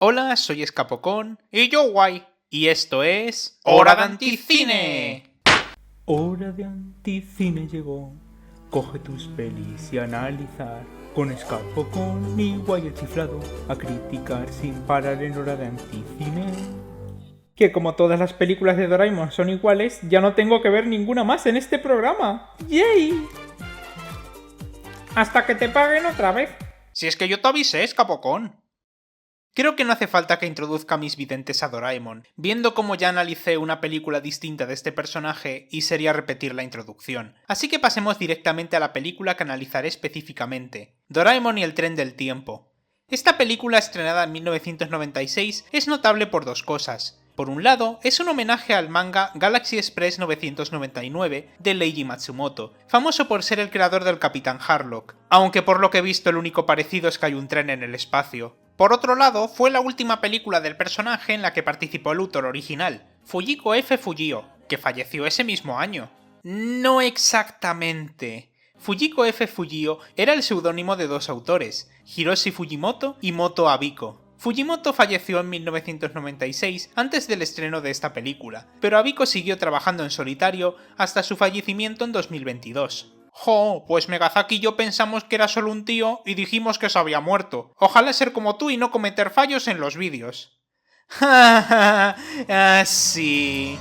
Hola, soy Escapocón y yo guay. Y esto es... ¡Hora de Anticine! Hora de Anticine llegó. Coge tus pelis y analizar. Con Escapocón y guay el chiflado. A criticar sin parar en Hora de Anticine. Que como todas las películas de Doraemon son iguales, ya no tengo que ver ninguna más en este programa. ¡Yay! Hasta que te paguen otra vez. Si es que yo te avisé, Escapocón. Creo que no hace falta que introduzca a mis videntes a Doraemon, viendo como ya analicé una película distinta de este personaje y sería repetir la introducción. Así que pasemos directamente a la película que analizaré específicamente, Doraemon y el tren del tiempo. Esta película, estrenada en 1996, es notable por dos cosas. Por un lado, es un homenaje al manga Galaxy Express 999 de Leiji Matsumoto, famoso por ser el creador del Capitán Harlock, aunque por lo que he visto el único parecido es que hay un tren en el espacio. Por otro lado, fue la última película del personaje en la que participó el autor original, Fujiko F. Fujio, que falleció ese mismo año. No exactamente. Fujiko F. Fujio era el seudónimo de dos autores, Hiroshi Fujimoto y Moto Abiko. Fujimoto falleció en 1996 antes del estreno de esta película, pero Abiko siguió trabajando en solitario hasta su fallecimiento en 2022. Jo, pues Megazaki y yo pensamos que era solo un tío y dijimos que se había muerto. Ojalá ser como tú y no cometer fallos en los vídeos. Sí.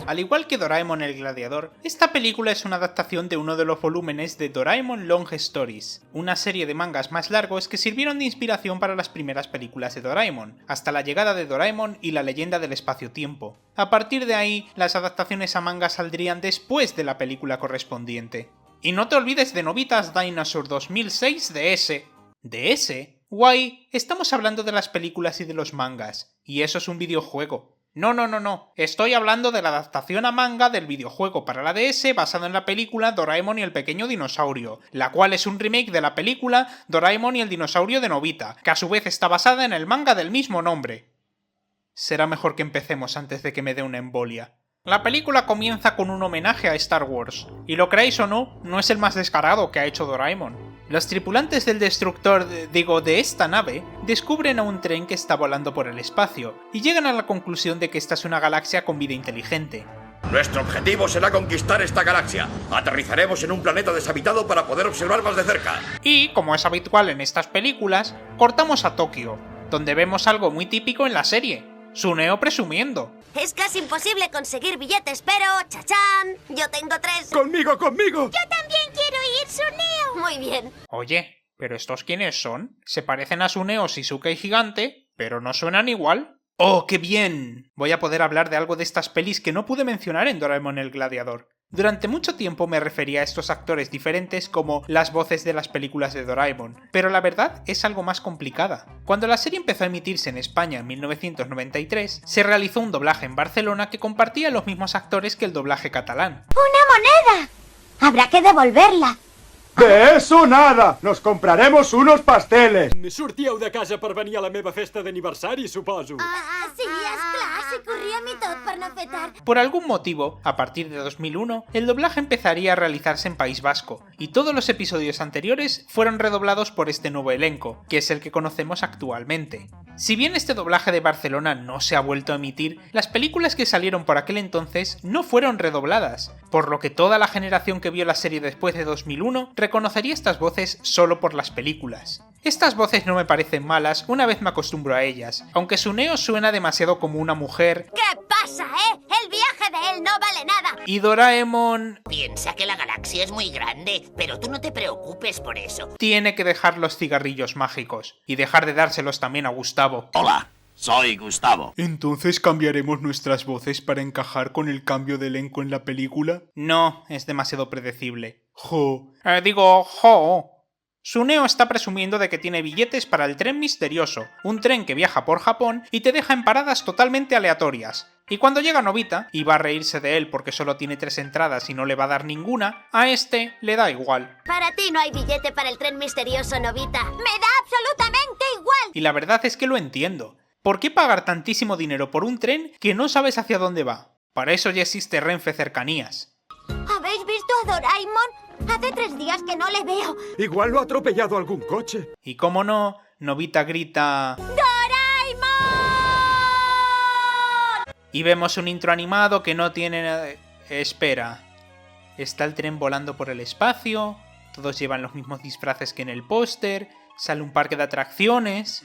Al igual que Doraemon el Gladiador, esta película es una adaptación de uno de los volúmenes de Doraemon Long Stories, una serie de mangas más largos que sirvieron de inspiración para las primeras películas de Doraemon, hasta la llegada de Doraemon y la leyenda del espacio-tiempo. A partir de ahí, las adaptaciones a manga saldrían después de la película correspondiente. Y no te olvides de Nobita's Dinosaur 2006 de ese. ¿De ese? Guay, estamos hablando de las películas y de los mangas, y eso es un videojuego. No. Estoy hablando de la adaptación a manga del videojuego para la DS basado en la película Doraemon y el pequeño dinosaurio, la cual es un remake de la película Doraemon y el dinosaurio de Nobita, que a su vez está basada en el manga del mismo nombre. Será mejor que empecemos antes de que me dé una embolia. La película comienza con un homenaje a Star Wars, y lo creáis o no, no es el más descarado que ha hecho Doraemon. Los tripulantes del destructor, de esta nave, descubren a un tren que está volando por el espacio, y llegan a la conclusión de que esta es una galaxia con vida inteligente. Nuestro objetivo será conquistar esta galaxia. Aterrizaremos en un planeta deshabitado para poder observar más de cerca. Y, como es habitual en estas películas, cortamos a Tokio, donde vemos algo muy típico en la serie, Suneo presumiendo. Es casi imposible conseguir billetes, pero ¡chachán! Yo tengo 3. ¡Conmigo! Yo también quiero ir, Suneo. Muy bien. Oye, ¿pero estos quiénes son? Se parecen a Suneo, Shizuke y Gigante, pero no suenan igual. ¡Oh, qué bien! Voy a poder hablar de algo de estas pelis que no pude mencionar en Doraemon el Gladiador. Durante mucho tiempo me refería a estos actores diferentes como las voces de las películas de Doraemon, pero la verdad es algo más complicada. Cuando la serie empezó a emitirse en España en 1993, se realizó un doblaje en Barcelona que compartía los mismos actores que el doblaje catalán. ¡Una moneda! Habrá que devolverla. De eso nada! Nos compraremos unos pasteles! Sortíeu de casa per venir a la meva festa d'aniversari, suposo. Sí, esclar, si corria mi tot per no fer tard. Por algún motivo, a partir de 2001, el doblaje empezaría a realizarse en País Vasco, y todos los episodios anteriores fueron redoblados por este nuevo elenco, que es el que conocemos actualmente. Si bien este doblaje de Barcelona no se ha vuelto a emitir, las películas que salieron por aquel entonces no fueron redobladas, por lo que toda la generación que vio la serie después de 2001 reconocería estas voces solo por las películas. Estas voces no me parecen malas una vez me acostumbro a ellas, aunque Suneo suena demasiado como una mujer. ¿Qué pasa, El viaje de él no vale nada. Y Doraemon Piensa que la galaxia es muy grande, pero tú no te preocupes por eso. tiene que dejar los cigarrillos mágicos, y dejar de dárselos también a Gustavo. Hola, soy Gustavo. ¿Entonces cambiaremos nuestras voces para encajar con el cambio de elenco en la película? No, es demasiado predecible. Jo. Jo. Suneo está presumiendo de que tiene billetes para el tren misterioso, un tren que viaja por Japón y te deja en paradas totalmente aleatorias. Y cuando llega Nobita, y va a reírse de él porque solo tiene 3 entradas y no le va a dar ninguna, a este le da igual. Para ti no hay billete para el tren misterioso, Nobita. ¡Me da absolutamente igual! Y la verdad es que lo entiendo. ¿Por qué pagar tantísimo dinero por un tren que no sabes hacia dónde va? Para eso ya existe Renfe Cercanías. ¿Habéis visto a Doraemon? Hace 3 días que no le veo. Igual lo ha atropellado algún coche. Y como no, Nobita grita ¡Doraemon! y vemos un intro animado que no tiene nada... Espera. Está el tren volando por el espacio, todos llevan los mismos disfraces que en el póster, sale un parque de atracciones...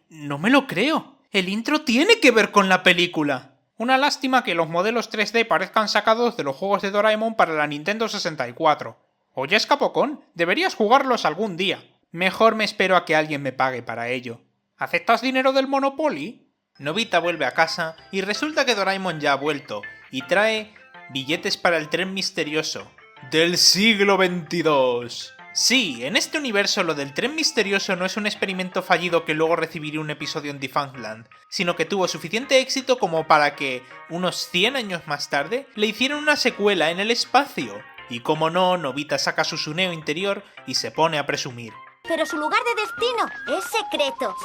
No me lo creo. El intro tiene que ver con la película. Una lástima que los modelos 3D parezcan sacados de los juegos de Doraemon para la Nintendo 64. Oye, Capocón, deberías jugarlos algún día. Mejor me espero a que alguien me pague para ello. ¿Aceptas dinero del Monopoly? Nobita vuelve a casa y resulta que Doraemon ya ha vuelto y trae billetes para el tren misterioso del siglo XXII. Sí, en este universo lo del tren misterioso no es un experimento fallido que luego recibiría un episodio en Defunctland, sino que tuvo suficiente éxito como para que, unos 100 años más tarde, le hicieran una secuela en el espacio. Y como no, Nobita saca su Suneo interior y se pone a presumir. Pero su lugar de destino es secreto.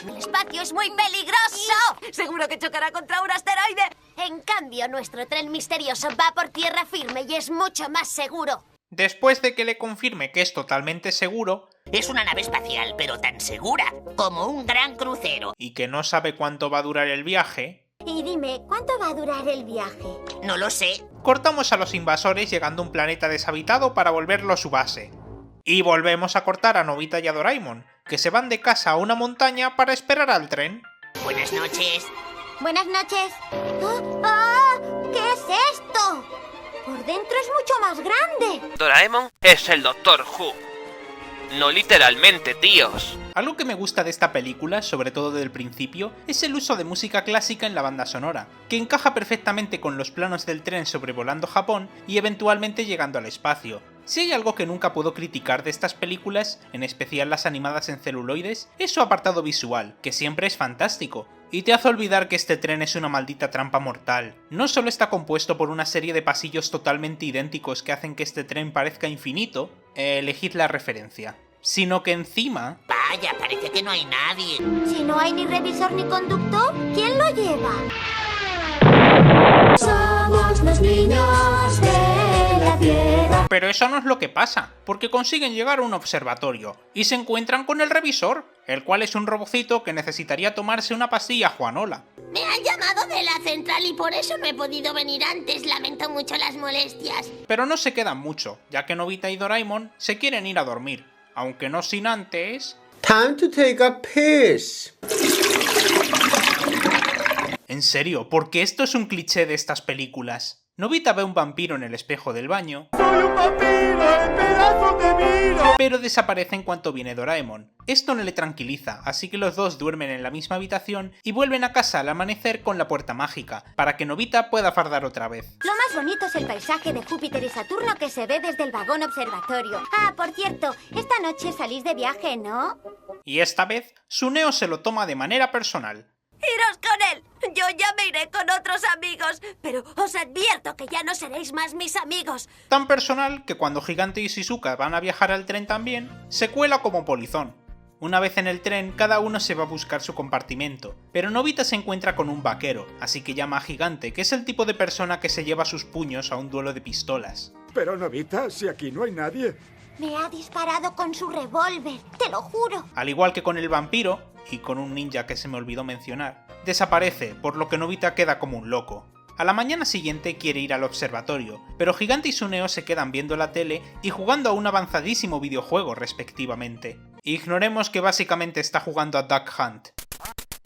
El espacio es muy peligroso. Seguro que chocará contra un asteroide. En cambio, nuestro tren misterioso va por tierra firme y es mucho más seguro. Después de que le confirme que es totalmente seguro, Es una nave espacial, pero tan segura como un gran crucero. y que no sabe cuánto va a durar el viaje, Y dime, ¿cuánto va a durar el viaje? No lo sé. cortamos a los invasores llegando a un planeta deshabitado para volverlo su base. Y volvemos a cortar a Nobita y a Doraemon, que se van de casa a una montaña para esperar al tren. Buenas noches. Buenas noches. ¡Ah! ¿Qué es esto? Por dentro es mucho más grande. Doraemon es el Doctor Who. No literalmente, tíos. Algo que me gusta de esta película, sobre todo del principio, es el uso de música clásica en la banda sonora, que encaja perfectamente con los planos del tren sobrevolando Japón y eventualmente llegando al espacio. Si hay algo que nunca puedo criticar de estas películas, en especial las animadas en celuloides, es su apartado visual, que siempre es fantástico, y te hace olvidar que este tren es una maldita trampa mortal. No solo está compuesto por una serie de pasillos totalmente idénticos que hacen que este tren parezca infinito, elegid la referencia, sino que encima... Vaya, parece que no hay nadie. Si no hay ni revisor ni conductor, ¿quién lo lleva? Somos los niños de la Tierra. Pero eso no es lo que pasa, porque consiguen llegar a un observatorio y se encuentran con el revisor, el cual es un robocito que necesitaría tomarse una pastilla Juanola. Me han llamado de la central y por eso no he podido venir antes. Lamento mucho las molestias. Pero no se quedan mucho, ya que Nobita y Doraemon se quieren ir a dormir, aunque no sin antes... Time to take a piss. En serio, porque esto es un cliché de estas películas. Nobita ve un vampiro en el espejo del baño. ¡Soy un vampiro! ¡El pedazo de miro! Pero desaparece en cuanto viene Doraemon. Esto no le tranquiliza, así que los dos duermen en la misma habitación y vuelven a casa al amanecer con la puerta mágica, para que Nobita pueda fardar otra vez. Lo más bonito es el paisaje de Júpiter y Saturno que se ve desde el vagón observatorio. Ah, por cierto, esta noche salís de viaje, ¿no? Y esta vez, Suneo se lo toma de manera personal. ¡Iros con él! Yo ya me iré con otros amigos, pero os advierto que ya no seréis más mis amigos. Tan personal que cuando Gigante y Shizuka van a viajar al tren también, se cuela como polizón. Una vez en el tren, cada uno se va a buscar su compartimento, pero Nobita se encuentra con un vaquero, así que llama a Gigante, que es el tipo de persona que se lleva sus puños a un duelo de pistolas. Pero, Nobita, si aquí no hay nadie. Me ha disparado con su revólver, te lo juro. Al igual que con el vampiro, y con un ninja que se me olvidó mencionar, desaparece, por lo que Nobita queda como un loco. A la mañana siguiente quiere ir al observatorio, pero Gigante y Suneo se quedan viendo la tele y jugando a un avanzadísimo videojuego respectivamente. Ignoremos que básicamente está jugando a Duck Hunt.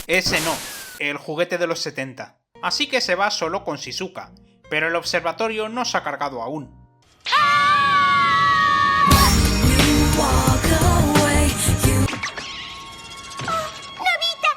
Ese no, el juguete de los 70. Así que se va solo con Shizuka, pero el observatorio no se ha cargado aún.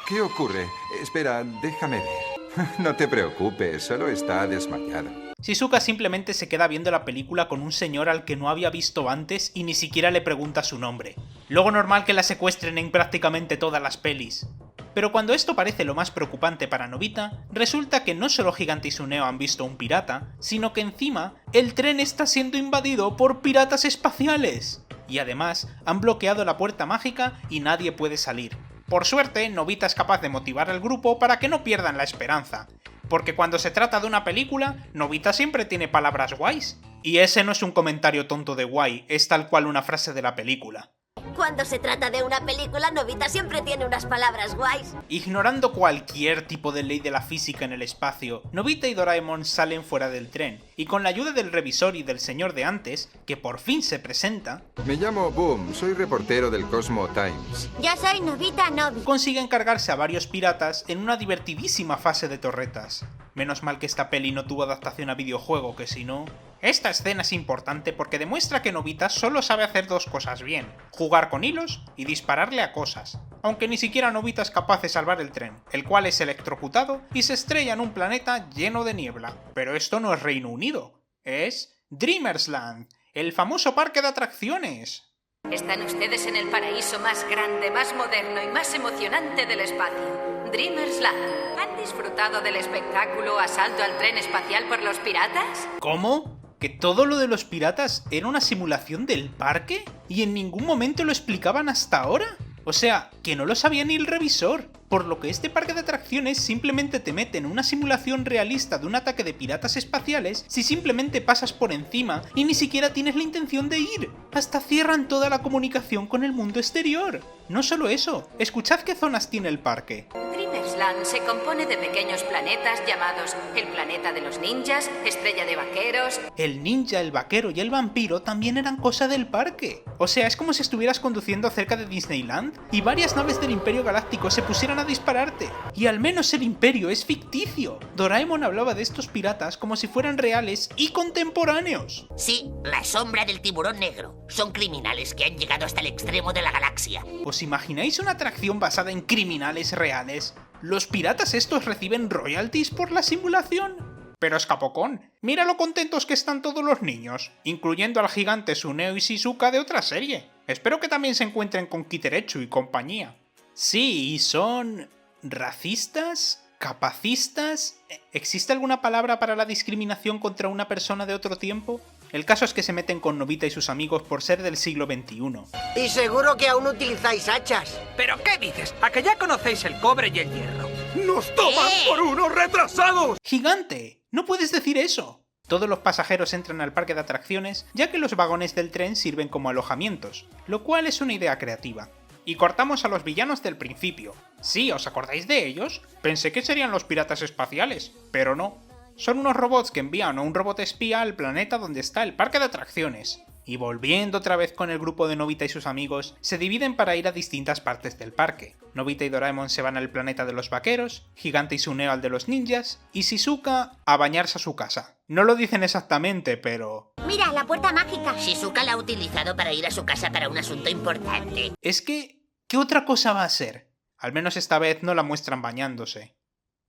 ¿Qué ocurre? Espera, déjame ver. No te preocupes, solo está desmayado. Shizuka simplemente se queda viendo la película con un señor al que no había visto antes y ni siquiera le pregunta su nombre. Luego normal que la secuestren en prácticamente todas las pelis. Pero cuando esto parece lo más preocupante para Nobita, resulta que no solo Gigante y Suneo han visto un pirata, sino que encima el tren está siendo invadido por piratas espaciales. Y además han bloqueado la puerta mágica y nadie puede salir. Por suerte, Nobita es capaz de motivar al grupo para que no pierdan la esperanza, porque cuando se trata de una película, Nobita siempre tiene palabras guays. Y ese no es un comentario tonto de guay, es tal cual una frase de la película. Cuando se trata de una película, Nobita siempre tiene unas palabras guays. Ignorando cualquier tipo de ley de la física en el espacio, Nobita y Doraemon salen fuera del tren, y con la ayuda del revisor y del señor de antes, que por fin se presenta, Me llamo Boom, soy reportero del Cosmo Times. Yo soy Nobita Nobi. consiguen cargarse a varios piratas en una divertidísima fase de torretas. Menos mal que esta peli no tuvo adaptación a videojuego, que si no... Esta escena es importante porque demuestra que Nobita solo sabe hacer dos cosas bien, jugar con hilos y dispararle a cosas. Aunque ni siquiera Nobita es capaz de salvar el tren, el cual es electrocutado y se estrella en un planeta lleno de niebla. Pero esto no es Reino Unido, es Dreamersland, el famoso parque de atracciones. Están ustedes en el paraíso más grande, más moderno y más emocionante del espacio, Dreamersland. ¿Han disfrutado del espectáculo Asalto al tren espacial por los piratas? ¿Cómo? ¿Que todo lo de los piratas era una simulación del parque? ¿Y en ningún momento lo explicaban hasta ahora? O sea, que no lo sabía ni el revisor. Por lo que este parque de atracciones simplemente te mete en una simulación realista de un ataque de piratas espaciales si simplemente pasas por encima y ni siquiera tienes la intención de ir. Hasta cierran toda la comunicación con el mundo exterior. No solo eso, escuchad qué zonas tiene el parque. Dreamersland se compone de pequeños planetas llamados el planeta de los ninjas, estrella de vaqueros... El ninja, el vaquero y el vampiro también eran cosa del parque. O sea, es como si estuvieras conduciendo cerca de Disneyland y varias naves del Imperio Galáctico se pusieran a dispararte. Y al menos el Imperio es ficticio. Doraemon hablaba de estos piratas como si fueran reales y contemporáneos. Sí, la sombra del tiburón negro. Son criminales que han llegado hasta el extremo de la galaxia. ¿Os imagináis una atracción basada en criminales reales? ¿Los piratas estos reciben royalties por la simulación? Pero Escapocón, mira lo contentos que están todos los niños, incluyendo al gigante Suneo y Shizuka de otra serie. Espero que también se encuentren con Kiterechu y compañía. Sí, ¿y son... racistas? ¿Capacistas? ¿Existe alguna palabra para la discriminación contra una persona de otro tiempo? El caso es que se meten con Nobita y sus amigos por ser del siglo XXI. Y seguro que aún utilizáis hachas. ¿Pero qué dices? ¿A que ya conocéis el cobre y el hierro? ¡Nos toman por unos retrasados! ¡Gigante! ¡No puedes decir eso! Todos los pasajeros entran al parque de atracciones, ya que los vagones del tren sirven como alojamientos, lo cual es una idea creativa. Y cortamos a los villanos del principio. Sí, ¿os acordáis de ellos? Pensé que serían los piratas espaciales, pero no. Son unos robots que envían a un robot espía al planeta donde está el parque de atracciones. Y volviendo otra vez con el grupo de Nobita y sus amigos, se dividen para ir a distintas partes del parque. Nobita y Doraemon se van al planeta de los vaqueros, Gigante y Suneo al de los ninjas, y Shizuka a bañarse a su casa. No lo dicen exactamente, pero... Mira, la puerta mágica. Shizuka la ha utilizado para ir a su casa para un asunto importante. Es que... ¿qué otra cosa va a ser? Al menos esta vez no la muestran bañándose.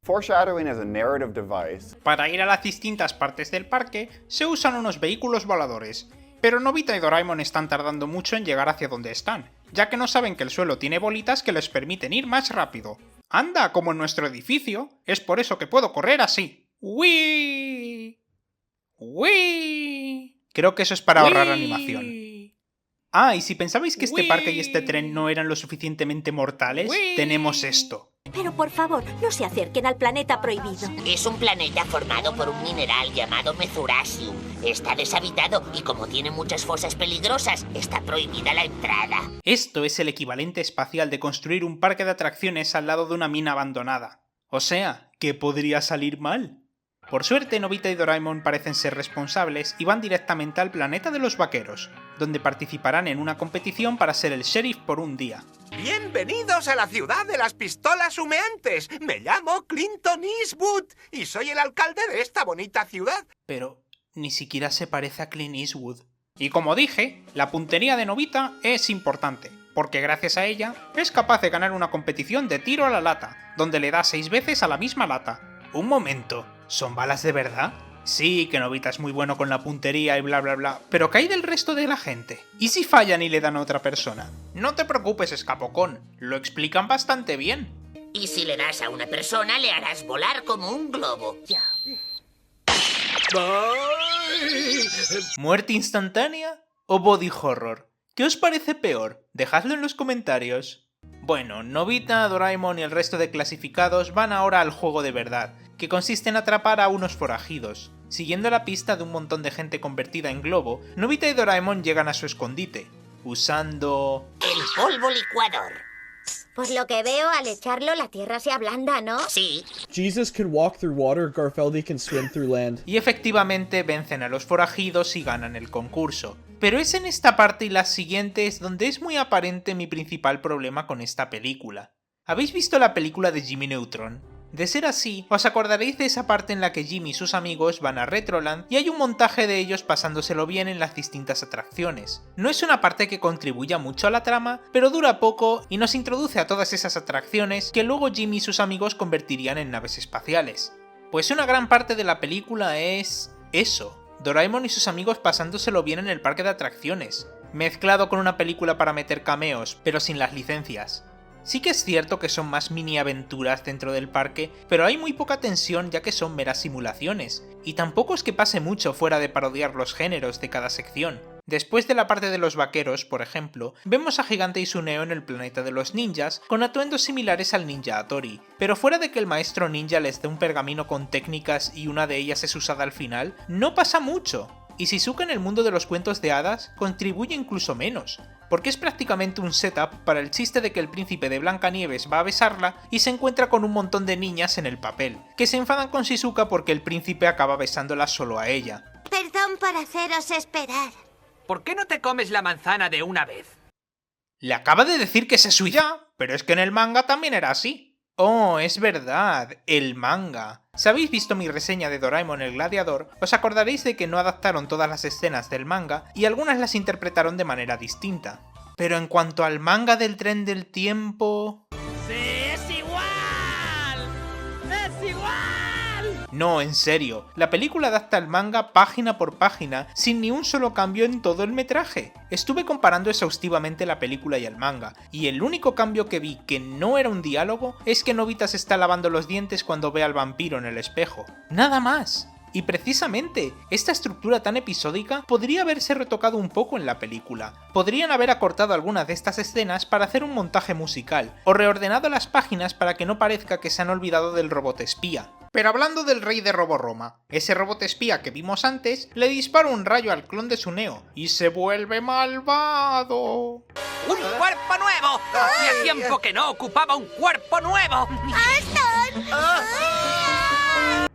Foreshadowing is a narrative device. Para ir a las distintas partes del parque, se usan unos vehículos voladores, pero Nobita y Doraemon están tardando mucho en llegar hacia donde están, ya que no saben que el suelo tiene bolitas que les permiten ir más rápido. ¡Anda, como en nuestro edificio! Es por eso que puedo correr así. ¡Uii! ¡Uii! Creo que eso es para ahorrar animación. Ah, y si pensabais que este parque y este tren no eran lo suficientemente mortales, tenemos esto. Pero por favor, no se acerquen al planeta prohibido. Es un planeta formado por un mineral llamado Mezurasium. Está deshabitado y como tiene muchas fosas peligrosas, está prohibida la entrada. Esto es el equivalente espacial de construir un parque de atracciones al lado de una mina abandonada. O sea, ¿qué podría salir mal? Por suerte, Nobita y Doraemon parecen ser responsables y van directamente al planeta de los vaqueros, donde participarán en una competición para ser el sheriff por un día. ¡Bienvenidos a la ciudad de las pistolas humeantes! Me llamo Clinton Eastwood y soy el alcalde de esta bonita ciudad. Pero ni siquiera se parece a Clint Eastwood. Y como dije, la puntería de Nobita es importante, porque gracias a ella es capaz de ganar una competición de tiro a la lata, donde le da 6 veces a la misma lata. Un momento, ¿son balas de verdad? Sí, que Nobita es muy bueno con la puntería y bla bla bla, pero ¿qué hay del resto de la gente? ¿Y si fallan y le dan a otra persona? No te preocupes, Escapocón, lo explican bastante bien. Y si le das a una persona, le harás volar como un globo. ¿Muerte instantánea o body horror? ¿Qué os parece peor? Dejadlo en los comentarios. Bueno, Nobita, Doraemon y el resto de clasificados van ahora al juego de verdad, que consiste en atrapar a unos forajidos. Siguiendo la pista de un montón de gente convertida en globo, Nobita y Doraemon llegan a su escondite, usando... el polvo licuador. Pues lo que veo, al echarlo la tierra se ablanda, ¿no? Sí. Jesus can walk through water, Garfeldy can swim through land. Y efectivamente vencen a los forajidos y ganan el concurso. Pero es en esta parte y las siguientes donde es muy aparente mi principal problema con esta película. ¿Habéis visto la película de Jimmy Neutron? De ser así, os acordaréis de esa parte en la que Jimmy y sus amigos van a Retroland y hay un montaje de ellos pasándoselo bien en las distintas atracciones. No es una parte que contribuya mucho a la trama, pero dura poco y nos introduce a todas esas atracciones que luego Jimmy y sus amigos convertirían en naves espaciales. Pues una gran parte de la película es... eso. Doraemon y sus amigos pasándoselo bien en el parque de atracciones, mezclado con una película para meter cameos, pero sin las licencias. Sí que es cierto que son más mini aventuras dentro del parque, pero hay muy poca tensión ya que son meras simulaciones, y tampoco es que pase mucho fuera de parodiar los géneros de cada sección. Después de la parte de los vaqueros, por ejemplo, vemos a Gigante y Suneo en el planeta de los ninjas, con atuendos similares al Ninja Hattori, pero fuera de que el maestro ninja les dé un pergamino con técnicas y una de ellas es usada al final, no pasa mucho. Y Shizuka en el mundo de los cuentos de hadas contribuye incluso menos, porque es prácticamente un setup para el chiste de que el príncipe de Blancanieves va a besarla y se encuentra con un montón de niñas en el papel, que se enfadan con Shizuka porque el príncipe acaba besándola solo a ella. Perdón por haceros esperar. ¿Por qué no te comes la manzana de una vez? Le acaba de decir que se suya, pero es que en el manga también era así. Oh, es verdad, el manga. Si habéis visto mi reseña de Doraemon el Gladiador, os acordaréis de que no adaptaron todas las escenas del manga y algunas las interpretaron de manera distinta. Pero en cuanto al manga del tren del tiempo... ¡Sí, es igual! ¡Es igual! No, en serio, la película adapta el manga página por página sin ni un solo cambio en todo el metraje. Estuve comparando exhaustivamente la película y el manga, y el único cambio que vi que no era un diálogo es que Nobita se está lavando los dientes cuando ve al vampiro en el espejo. ¡Nada más! Y precisamente, esta estructura tan episódica podría haberse retocado un poco en la película. Podrían haber acortado algunas de estas escenas para hacer un montaje musical, o reordenado las páginas para que no parezca que se han olvidado del robot espía. Pero hablando del rey de Roboroma, ese robot espía que vimos antes le dispara un rayo al clon de Suneo y se vuelve malvado. ¡Un cuerpo nuevo! Hacía tiempo que no ocupaba un cuerpo nuevo.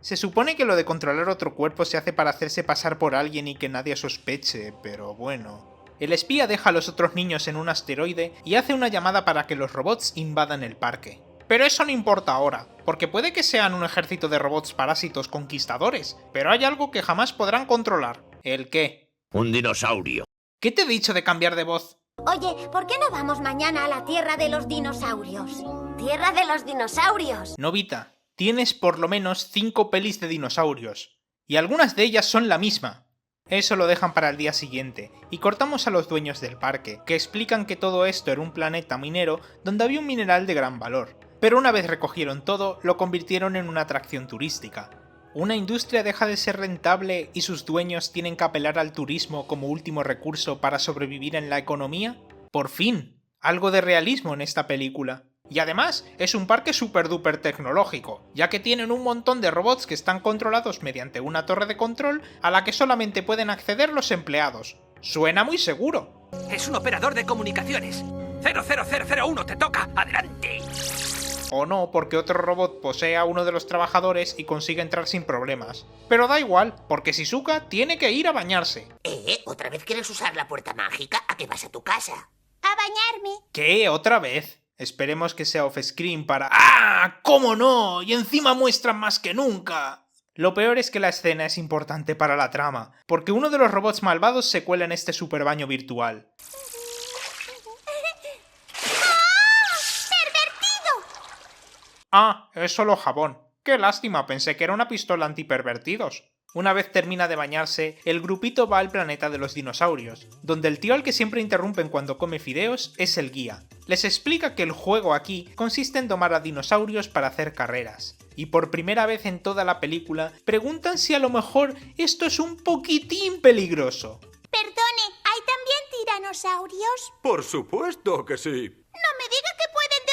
Se supone que lo de controlar otro cuerpo se hace para hacerse pasar por alguien y que nadie sospeche, pero bueno. El espía deja a los otros niños en un asteroide y hace una llamada para que los robots invadan el parque. Pero eso no importa ahora, porque puede que sean un ejército de robots parásitos conquistadores, pero hay algo que jamás podrán controlar. ¿El qué? Un dinosaurio. ¿Qué te he dicho de cambiar de voz? Oye, ¿por qué no vamos mañana a la Tierra de los Dinosaurios? ¡Tierra de los dinosaurios! Nobita, tienes por lo menos 5 pelis de dinosaurios, y algunas de ellas son la misma. Eso lo dejan para el día siguiente, y cortamos a los dueños del parque, que explican que todo esto era un planeta minero donde había un mineral de gran valor, pero una vez recogieron todo, lo convirtieron en una atracción turística. ¿Una industria deja de ser rentable y sus dueños tienen que apelar al turismo como último recurso para sobrevivir en la economía? Por fin, algo de realismo en esta película. Y además, es un parque super duper tecnológico, ya que tienen un montón de robots que están controlados mediante una torre de control a la que solamente pueden acceder los empleados. Suena muy seguro. Es un operador de comunicaciones. 00001, te toca. ¡Adelante! O no, porque otro robot posee a uno de los trabajadores y consigue entrar sin problemas. Pero da igual, porque Shizuka tiene que ir a bañarse. ¿Otra vez quieres usar la puerta mágica? ¿A qué vas a tu casa? A bañarme. ¿Qué? ¿Otra vez? Esperemos que sea off-screen para... ¡Ah! ¿Cómo no? Y encima muestran más que nunca. Lo peor es que la escena es importante para la trama, porque uno de los robots malvados se cuela en este super baño virtual. Ah, es solo jabón. Qué lástima, pensé que era una pistola antipervertidos. Una vez termina de bañarse, el grupito va al planeta de los dinosaurios, donde el tío al que siempre interrumpen cuando come fideos es el guía. Les explica que el juego aquí consiste en domar a dinosaurios para hacer carreras. Y por primera vez en toda la película, preguntan si a lo mejor esto es un poquitín peligroso. Perdone, ¿hay también tiranosaurios? Por supuesto que sí. No me diga que pueden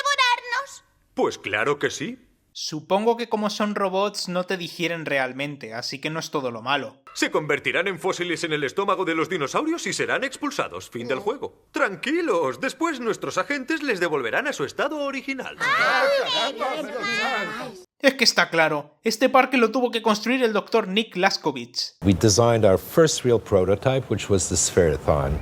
Pues claro que sí. Supongo que como son robots no te digieren realmente, así que no es todo lo malo. Se convertirán en fósiles en el estómago de los dinosaurios y serán expulsados. Fin del juego. Tranquilos, después nuestros agentes les devolverán a su estado original. Es que está claro, este parque lo tuvo que construir el Dr. Nick Laskovich. We designed our first real prototype, which was the Sphere-a-thon.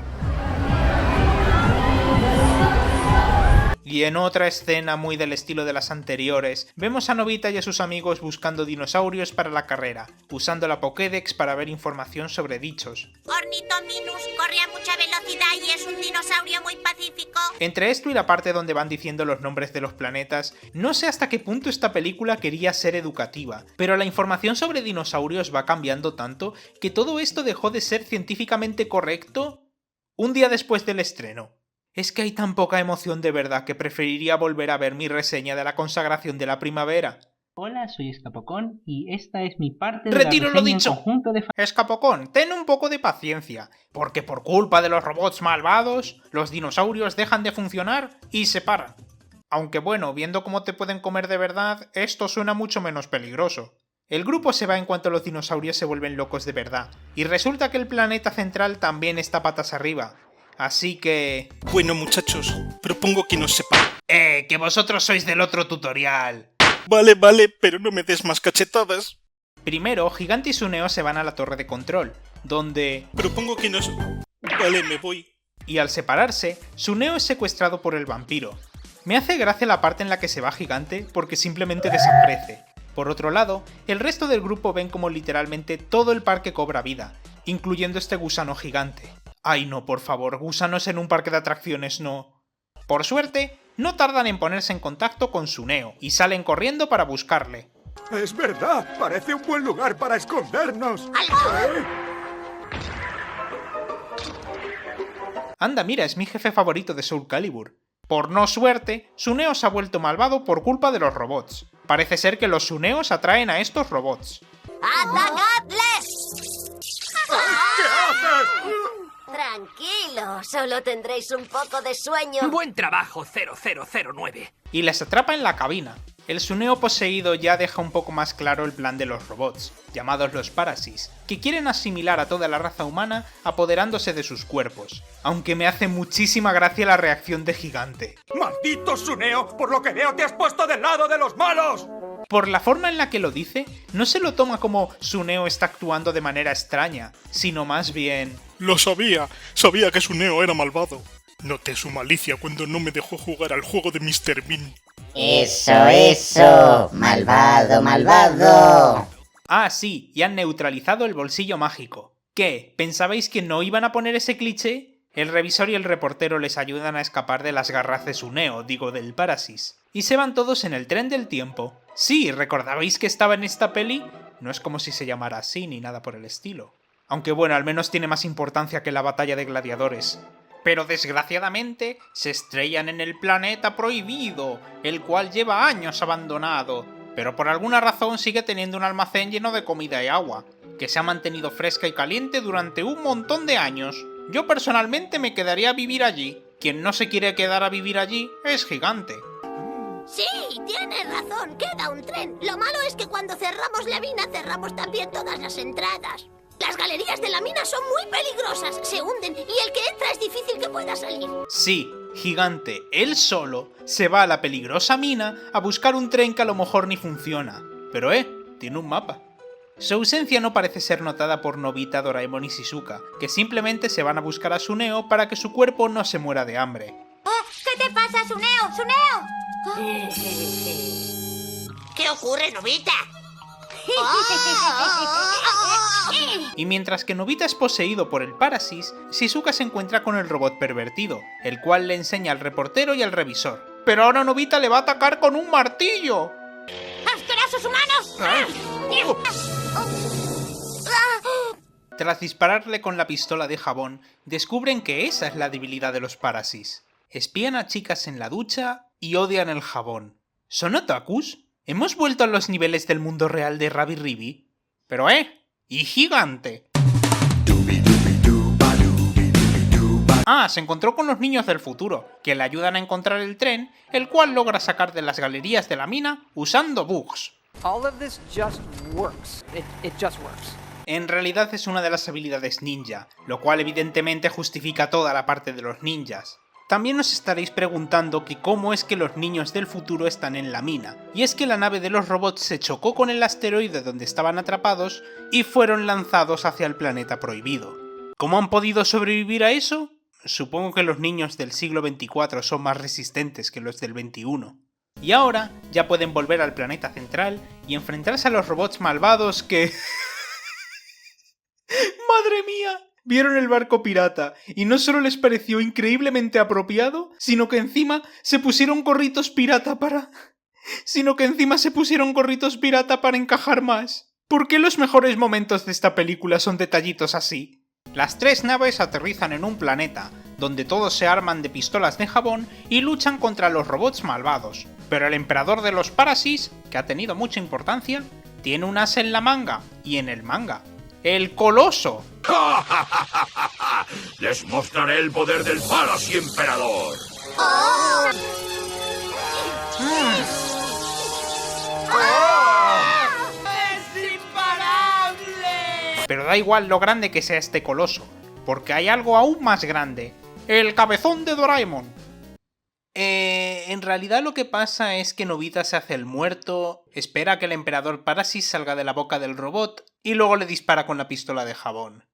Y en otra escena muy del estilo de las anteriores, vemos a Nobita y a sus amigos buscando dinosaurios para la carrera, usando la Pokédex para ver información sobre dichos. Ornitominus corre a mucha velocidad y es un dinosaurio muy pacífico. Entre esto y la parte donde van diciendo los nombres de los planetas, no sé hasta qué punto esta película quería ser educativa, pero la información sobre dinosaurios va cambiando tanto que todo esto dejó de ser científicamente correcto un día después del estreno. Es que hay tan poca emoción de verdad que preferiría volver a ver mi reseña de la consagración de la primavera. Hola, soy Escapocón y esta es mi parte de ¡Retiro la lo reseña dicho! en conjunto de... Escapocón, ten un poco de paciencia, porque por culpa de los robots malvados, los dinosaurios dejan de funcionar y se paran. Aunque bueno, viendo cómo te pueden comer de verdad, esto suena mucho menos peligroso. El grupo se va en cuanto los dinosaurios se vuelven locos de verdad, y resulta que el planeta central también está patas arriba. Así que... Bueno, muchachos, propongo que nos separen. Que vosotros sois del otro tutorial. Vale, pero no me des más cachetadas. Primero, Gigante y Suneo se van a la torre de control, donde... Propongo que nos... Vale, me voy. Y al separarse, Suneo es secuestrado por el vampiro. Me hace gracia la parte en la que se va Gigante porque simplemente desaparece. Por otro lado, el resto del grupo ven como literalmente todo el parque cobra vida, incluyendo este gusano gigante. Ay no, por favor, gusanos en un parque de atracciones no. Por suerte, no tardan en ponerse en contacto con Suneo y salen corriendo para buscarle. Es verdad, parece un buen lugar para escondernos. Anda, mira, es mi jefe favorito de Soul Calibur. Por no suerte, Suneo se ha vuelto malvado por culpa de los robots. Parece ser que los Suneos atraen a estos robots. ¡Atagadles! ¿Qué haces? Tranquilo, solo tendréis un poco de sueño. Buen trabajo, 0009. Y les atrapa en la cabina. El Suneo poseído ya deja un poco más claro el plan de los robots, llamados los Parasis, que quieren asimilar a toda la raza humana apoderándose de sus cuerpos. Aunque me hace muchísima gracia la reacción de Gigante. ¡Maldito Suneo! Por lo que veo te has puesto del lado de los malos. Por la forma en la que lo dice, no se lo toma como Suneo está actuando de manera extraña, sino más bien... Lo sabía que Suneo era malvado. Noté su malicia cuando no me dejó jugar al juego de Mr. Bean. Eso, malvado. Ah, sí, y han neutralizado el bolsillo mágico. ¿Qué? ¿Pensabais que no iban a poner ese cliché? El revisor y el reportero les ayudan a escapar de las garras de Suneo, digo del Parasis. Y se van todos en el tren del tiempo. Sí, ¿recordabais que estaba en esta peli? No es como si se llamara así ni nada por el estilo. Aunque bueno, al menos tiene más importancia que la batalla de gladiadores. Pero desgraciadamente se estrellan en el planeta prohibido, el cual lleva años abandonado, pero por alguna razón sigue teniendo un almacén lleno de comida y agua, que se ha mantenido fresca y caliente durante un montón de años. Yo personalmente me quedaría a vivir allí. Quien no se quiere quedar a vivir allí es Gigante. Sí, tienes razón, queda un tren. Lo malo es que cuando cerramos la mina cerramos también todas las entradas. Las galerías de la mina son muy peligrosas, se hunden y el que entra es difícil que pueda salir. Sí, Gigante, él solo, se va a la peligrosa mina a buscar un tren que a lo mejor ni funciona. Pero tiene un mapa. Su ausencia no parece ser notada por Nobita, Doraemon y Shizuka, que simplemente se van a buscar a Suneo para que su cuerpo no se muera de hambre. ¿Qué te pasa, Suneo? ¡Suneo! ¿Qué ocurre, Nobita? Y mientras que Nobita es poseído por el Parasis, Shizuka se encuentra con el robot pervertido, el cual le enseña al reportero y al revisor. Pero ahora Nobita le va a atacar con un martillo. ¡Asquerosos humanos! Tras dispararle con la pistola de jabón, descubren que esa es la debilidad de los Parasis. Espían a chicas en la ducha y odian el jabón. ¿Son otakus? ¿Hemos vuelto a los niveles del mundo real de Rabi Ribi? Pero ¿y Gigante? Ah, se encontró con los niños del futuro, que le ayudan a encontrar el tren, el cual logra sacar de las galerías de la mina usando bugs. En realidad es una de las habilidades ninja, lo cual evidentemente justifica toda la parte de los ninjas. También os estaréis preguntando que cómo es que los niños del futuro están en la mina, y es que la nave de los robots se chocó con el asteroide donde estaban atrapados y fueron lanzados hacia el planeta prohibido. ¿Cómo han podido sobrevivir a eso? Supongo que los niños del siglo XXIV son más resistentes que los del XXI. Y ahora ya pueden volver al planeta central y enfrentarse a los robots malvados que... ¡Madre mía! Vieron el barco pirata y no solo les pareció increíblemente apropiado, sino que encima se pusieron gorritos pirata para encajar más. ¿Por qué los mejores momentos de esta película son detallitos así? Las tres naves aterrizan en un planeta, donde todos se arman de pistolas de jabón y luchan contra los robots malvados. Pero el emperador de los Parasis, que ha tenido mucha importancia, tiene un as en la manga y en el manga. ¡El Coloso! Les mostraré el poder del Parasi Emperador. ¡Es imparable! Pero da igual lo grande que sea este coloso, porque hay algo aún más grande. ¡El cabezón de Doraemon! En realidad lo que pasa es que Nobita se hace el muerto, espera a que el emperador Parasis salga de la boca del robot y luego le dispara con la pistola de jabón.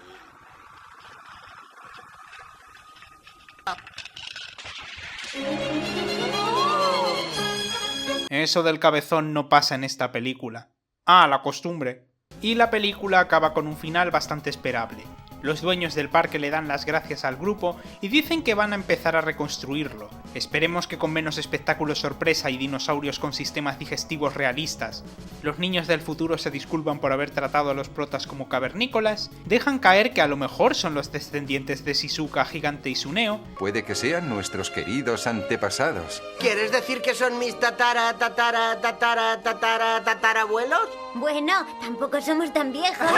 Eso del cabezón no pasa en esta película. Ah, la costumbre. Y la película acaba con un final bastante esperable. Los dueños del parque le dan las gracias al grupo y dicen que van a empezar a reconstruirlo. Esperemos que con menos espectáculos sorpresa y dinosaurios con sistemas digestivos realistas. Los niños del futuro se disculpan por haber tratado a los protas como cavernícolas, dejan caer que a lo mejor son los descendientes de Shizuka, Gigante y Suneo. Puede que sean nuestros queridos antepasados. ¿Quieres decir que son mis tatarabuelos? Bueno, tampoco somos tan viejos.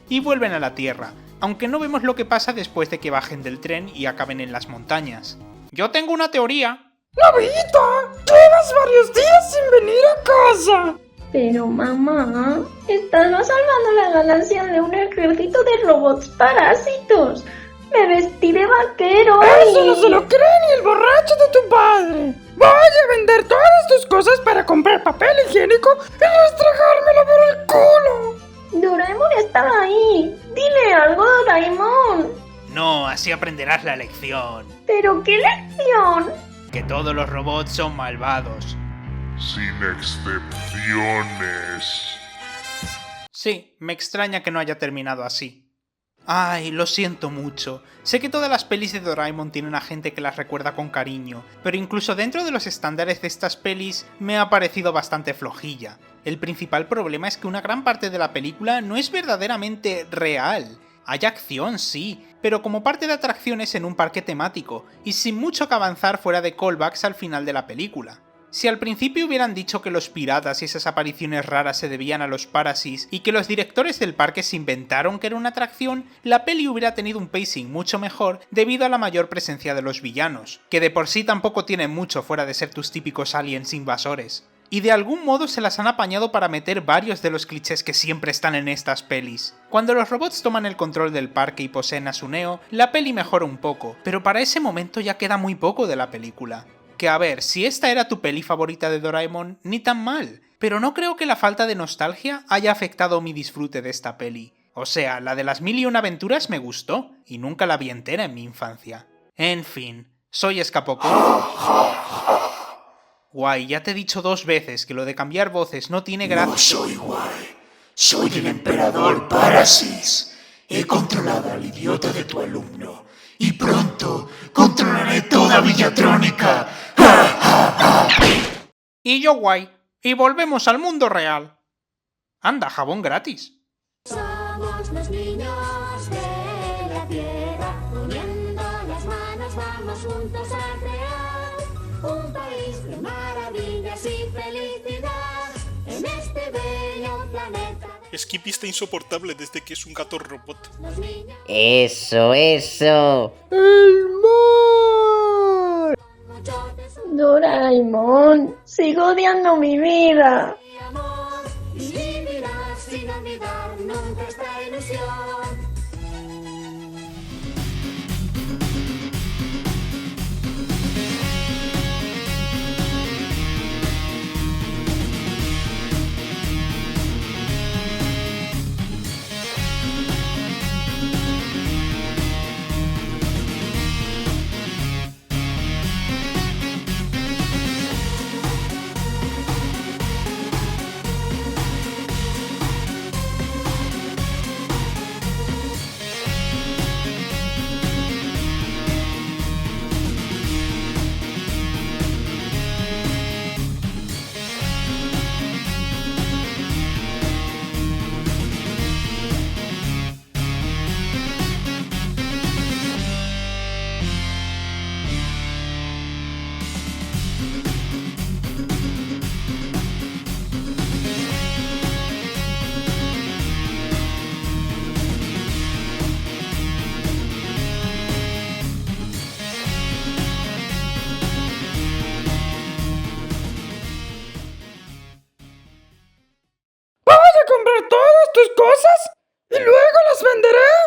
Y vuelven a la Tierra, aunque no vemos lo que pasa después de que bajen del tren y acaben en las montañas. Yo tengo una teoría. ¡Nobita! ¡Llevas varios días sin venir a casa! Pero mamá, estaba salvando la galaxia de un ejército de robots parásitos. Me vestí de vaquero. Eso no se lo cree ni el borracho de tu padre. Voy a vender todas tus cosas para comprar papel higiénico y restregármelo por el culo. Doraemon está ahí. Dile algo, Doraemon. No, así aprenderás la lección. ¿Pero qué lección? Que todos los robots son malvados. Sin excepciones. Sí, me extraña que no haya terminado así. Ay, lo siento mucho. Sé que todas las pelis de Doraemon tienen a gente que las recuerda con cariño, pero incluso dentro de los estándares de estas pelis me ha parecido bastante flojilla. El principal problema es que una gran parte de la película no es verdaderamente real. Hay acción, sí, pero como parte de atracciones en un parque temático, y sin mucho que avanzar fuera de callbacks al final de la película. Si al principio hubieran dicho que los piratas y esas apariciones raras se debían a los Parasis y que los directores del parque se inventaron que era una atracción, la peli hubiera tenido un pacing mucho mejor debido a la mayor presencia de los villanos, que de por sí tampoco tienen mucho fuera de ser tus típicos aliens invasores. Y de algún modo se las han apañado para meter varios de los clichés que siempre están en estas pelis. Cuando los robots toman el control del parque y poseen a Suneo, la peli mejora un poco, pero para ese momento ya queda muy poco de la película. Que a ver, si esta era tu peli favorita de Doraemon, ni tan mal, pero no creo que la falta de nostalgia haya afectado mi disfrute de esta peli. O sea, la de las 1001 aventuras me gustó, y nunca la vi entera en mi infancia. En fin, soy Escapocón. Guay, ya te he dicho 2 veces que lo de cambiar voces no tiene gracia. No soy Guay, soy el emperador Parasis. He controlado al idiota de tu alumno. Y pronto controlaré toda Villatrónica. Y yo Guay, y volvemos al mundo real. Anda, jabón gratis. Somos los niños de la tierra, uniendo las manos vamos juntos a crear un país de maravillas y felicidad en este bello planeta. Skippy está insoportable desde que es un gato robot. Eso, eso. ¡El mar! Doraemon, sigo odiando mi vida. Y vivirás sin olvidar nunca esta ilusión. ¿Vas a comprar todas tus cosas? ¿Y luego las venderé?